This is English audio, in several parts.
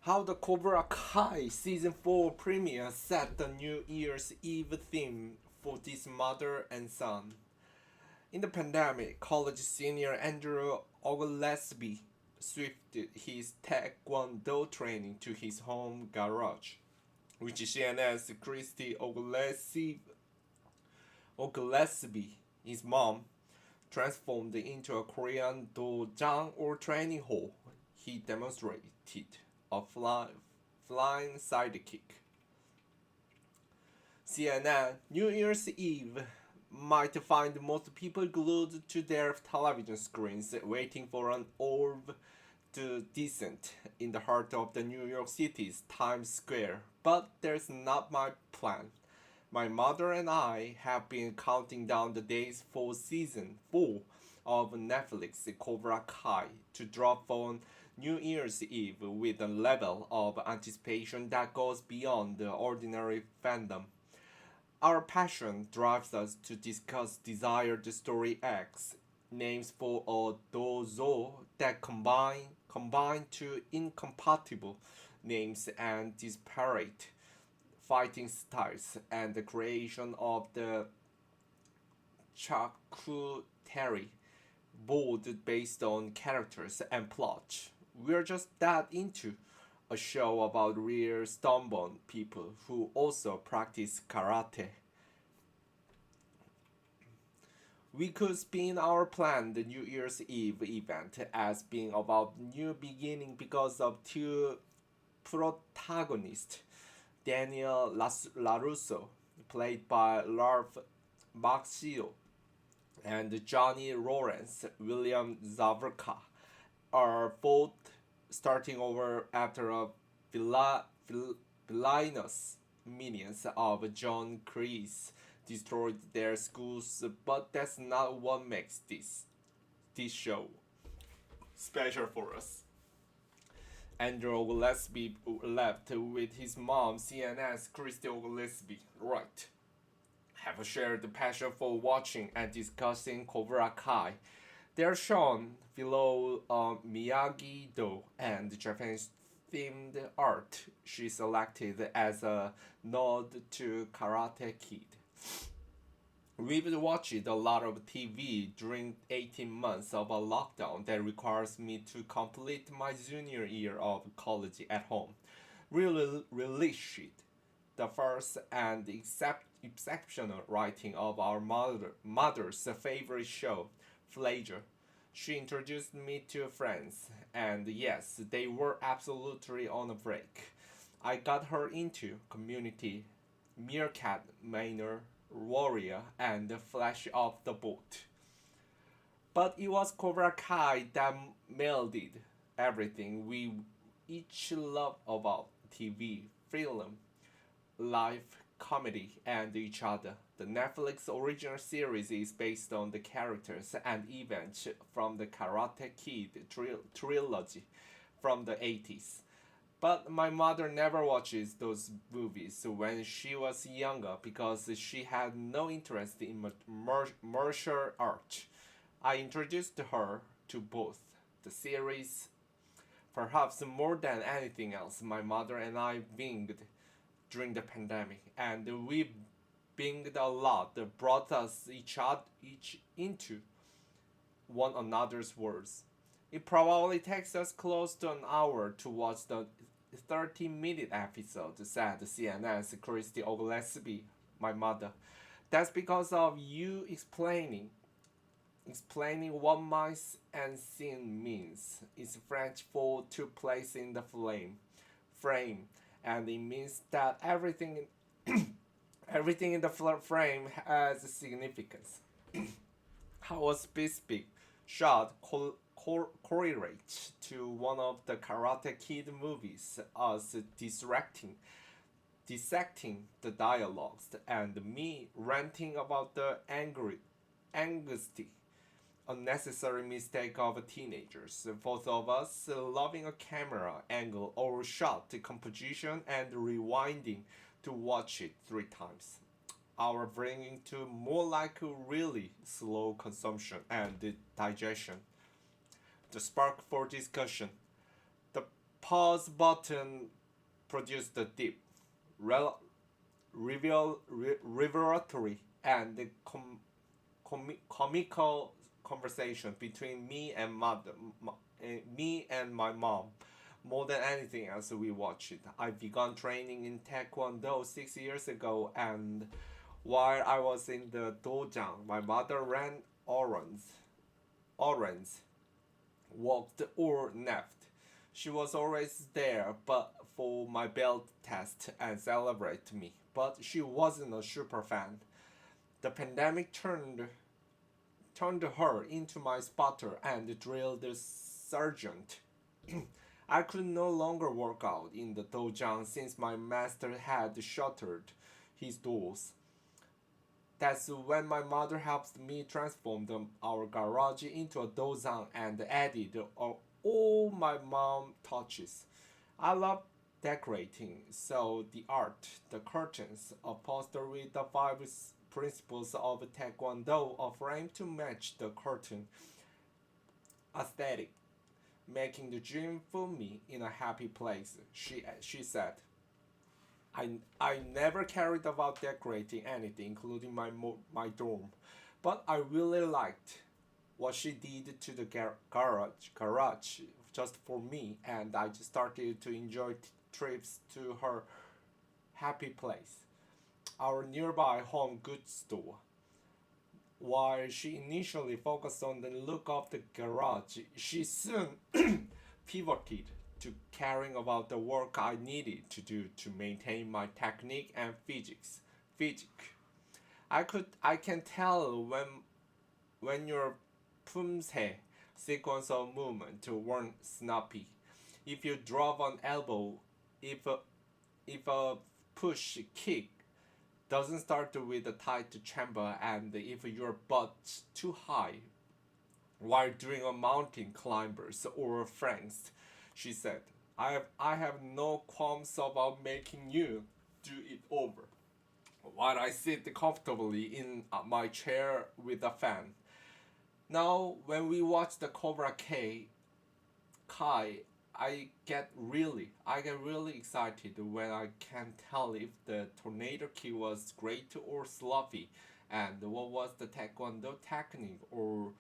How the Cobra Kai Season 4 premiere set the New Year's Eve theme for this mother and son. In the pandemic, college senior Andrew Oglesby switched his taekwondo training to his home garage, which CNN's Christy Oglesby, his mom, transformed into a Korean dojang or training hall. He demonstrated a flying sidekick. CNN New Year's Eve might find most people glued to their television screens waiting for an orb to descend in the heart of the New York City's Times Square. But there's not my plan. My mother and I have been counting down the days for season 4 of Netflix Cobra Kai to drop on New Year's Eve with a level of anticipation that goes beyond the ordinary fandom. Our passion drives us to discuss desired story arcs, names for a dozo that combine two incompatible names and disparate fighting styles, and the creation of the charcuterie board based on characters and plot. We're just that into a show about real stubborn people who also practice karate. We could spin our plan the New Year's Eve event as being about new beginning because of two protagonists, Daniel LaRusso, played by Larv Macchio, and Johnny Lawrence, William Zavrka, are both starting over after a villainous minions of John Kreese destroyed their schools, but that's not what makes this show special for us. Andrew Oglesby left with his mom, CNN's Christy Oglesby, right? Have a shared passion for watching and discussing Cobra Kai. They are shown below Miyagi-Do and Japanese themed art she selected as a nod to Karate Kid. We've watched a lot of TV during 18 months of a lockdown that requires me to complete my junior year of college at home. Really relished the first and exceptional writing of our mother's favorite show, Flager. She introduced me to friends, and yes, they were absolutely on a break. I got her into Community, Meerkat Manor, Warrior, and Flash of the Boat. But it was Cobra Kai that melded everything we each love about TV, film, live comedy, and each other. The Netflix original series is based on the characters and events from the Karate Kid trilogy from the 80s. But my mother never watches those movies when she was younger because she had no interest in martial arts. I introduced her to both the series. Perhaps more than anything else, my mother and I binged during the pandemic, and we binged a lot that brought us each into one another's worlds. It probably takes us close to an hour to watch the 30-minute episode, said CNN's Christy Oglesby, my mother. That's because of you explaining what mice and sin means. It's French for to place in the frame, and it means that everything in the frame has significance. How a specific shot correlates to one of the Karate Kid movies, us dissecting the dialogues, and me ranting about the angusty, unnecessary mistake of teenagers, both of us loving a camera angle or shot composition and rewinding to watch it 3 times. Our bringing to more like a really slow consumption and digestion. The spark for discussion. The pause button produced a deep, revelatory, and comical conversation between me and my mom. More than anything else, we watched it. I began training in Taekwondo 6 years ago, and while I was in the dojang, my mother ran errands, walked or napped. She was always there, but for my belt test and celebrate me. But she wasn't a super fan. The pandemic turned her into my spotter and drilled sergeant. I could no longer work out in the dojang since my master had shuttered his doors. That's when my mother helped me transform our garage into a dozang and added all my mom touches. I love decorating, so the art, the curtains, upholstered with the five principles of Taekwondo are framed to match the curtain aesthetic, making the dream for me in a happy place. She said. I never cared about decorating anything, including my dorm, but I really liked what she did to the garage just for me, and I just started to enjoy trips to her happy place, our nearby home goods store. While she initially focused on the look of the garage, she soon pivoted to caring about the work I needed to do to maintain my technique and physique. I can tell when your pumse sequence of movement weren't snappy. If you drop an elbow, if a, if a push kick doesn't start with a tight chamber, and if your butt's too high while doing a mountain climbers or franks, she said. I have no qualms about making you do it over. While I sit comfortably in my chair with a fan. Now, when we watch the Kai, I get really excited when I can't tell if the tornado kick was great or sloppy, and what was the taekwondo technique or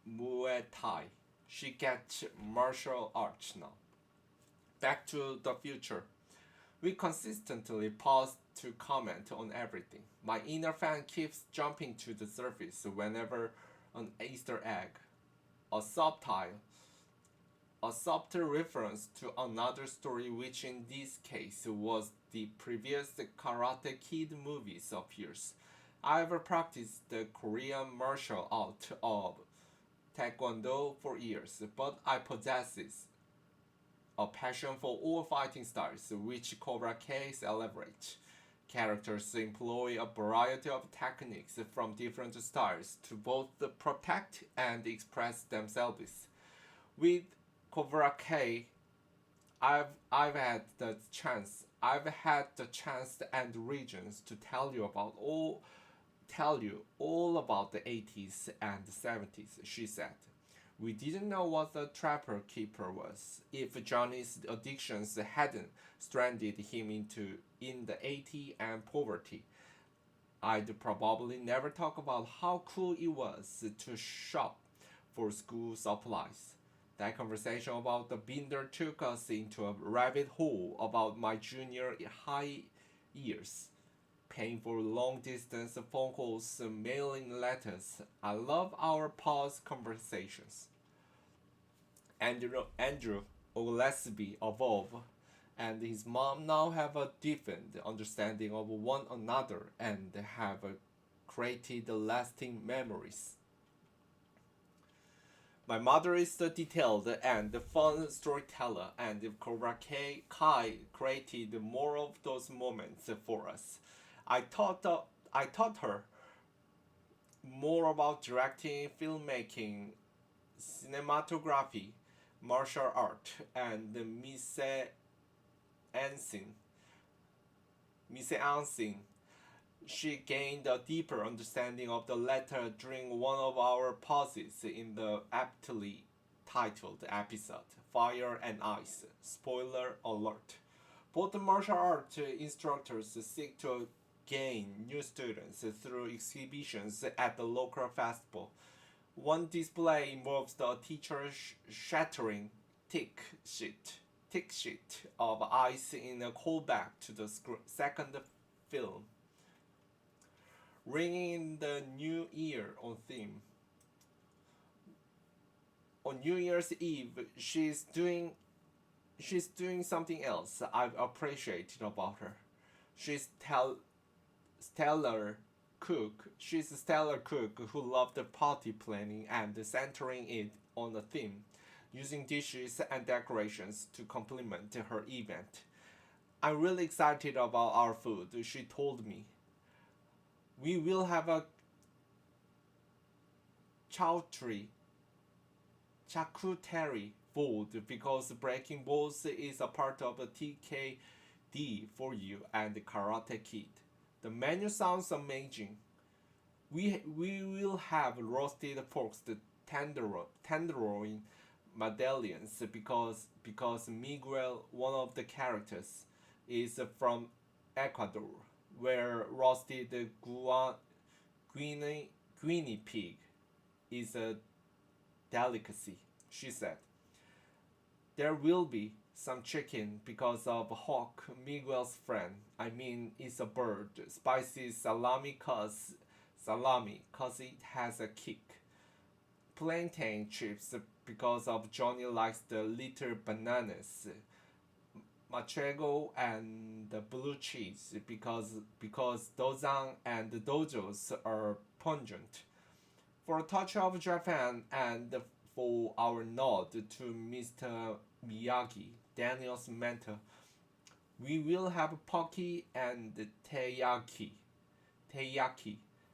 Muay Thai. She gets martial arts now. Back to the future. We consistently pause to comment on everything. My inner fan keeps jumping to the surface whenever an Easter egg, a subtitle, a subtle reference to another story, which in this case was the previous Karate Kid movies, appears. I've practiced the Korean martial art of Taekwondo for years, but I possess a passion for all fighting styles, which Cobra Kai celebrates. Characters employ a variety of techniques from different styles to both protect and express themselves. With Cobra Kai, I've had the chance and regions to tell you all about the 80s and 70s, she said. We didn't know what the trapper keeper was. If Johnny's addictions hadn't stranded him in the 80s and poverty, I'd probably never talk about how cool it was to shop for school supplies. That conversation about the binder took us into a rabbit hole about my junior high years, paying for long distance phone calls, mailing letters. I love our pause conversations. Andrew Oglesby evolved, and his mom now have a deepened understanding of one another and have created lasting memories. My mother is the detailed and fun storyteller, and Cobra Kai created more of those moments for us. I taught her more about directing, filmmaking, cinematography, martial art, and mise en scene. She gained a deeper understanding of the latter during one of our pauses in the aptly titled episode, Fire and Ice. Spoiler alert. Both martial art instructors seek to gain new students through exhibitions at the local festival. One display involves the teacher shattering thick sheet of ice in a callback to the second film. Ringing in the new year on theme. On New Year's Eve, she's doing something else I've appreciated about her. She's stellar cook. She's a stellar cook who loved party planning and centering it on a theme, using dishes and decorations to complement her event. I'm really excited about our food, she told me. We will have a charcuterie food because breaking balls is a part of a TKD for you and Karate Kid. The menu sounds amazing. We will have roasted pork tenderloin medallions because Miguel, one of the characters, is from Ecuador, where roasted guinea pig is a delicacy, she said. There will be some chicken because of Hawk, Miguel's friend. I mean, it's a bird. Spicy salami cause it has a kick. Plantain chips because of Johnny likes the little bananas. Machego and the blue cheese because dozan and dojos are pungent. For a touch of Japan and for our nod to Mr. Miyagi, Daniel's mentor, we will have pocky and teiyaki,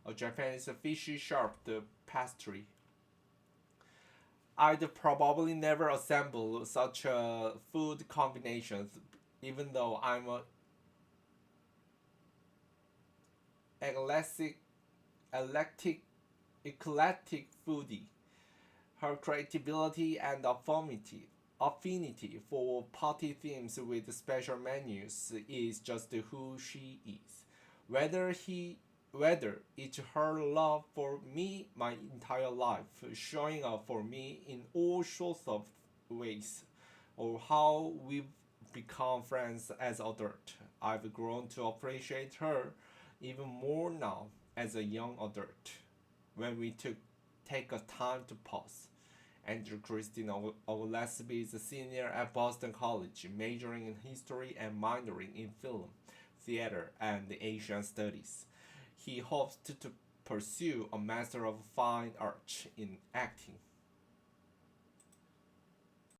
a Japanese fishy sharp pastry. I'd probably never assemble such a food combinations, even though I'm a eclectic foodie. Her creativity and affinity for party themes with special menus is just who she is. Whether it's her love for me my entire life, showing up for me in all sorts of ways, or how we've become friends as adults, I've grown to appreciate her even more now as a young adult. When we take a time to pause. Andrew Christine Oglesby is a senior at Boston College, majoring in history and minoring in film, theater, and Asian studies. He hopes to pursue a Master of Fine Arts in acting.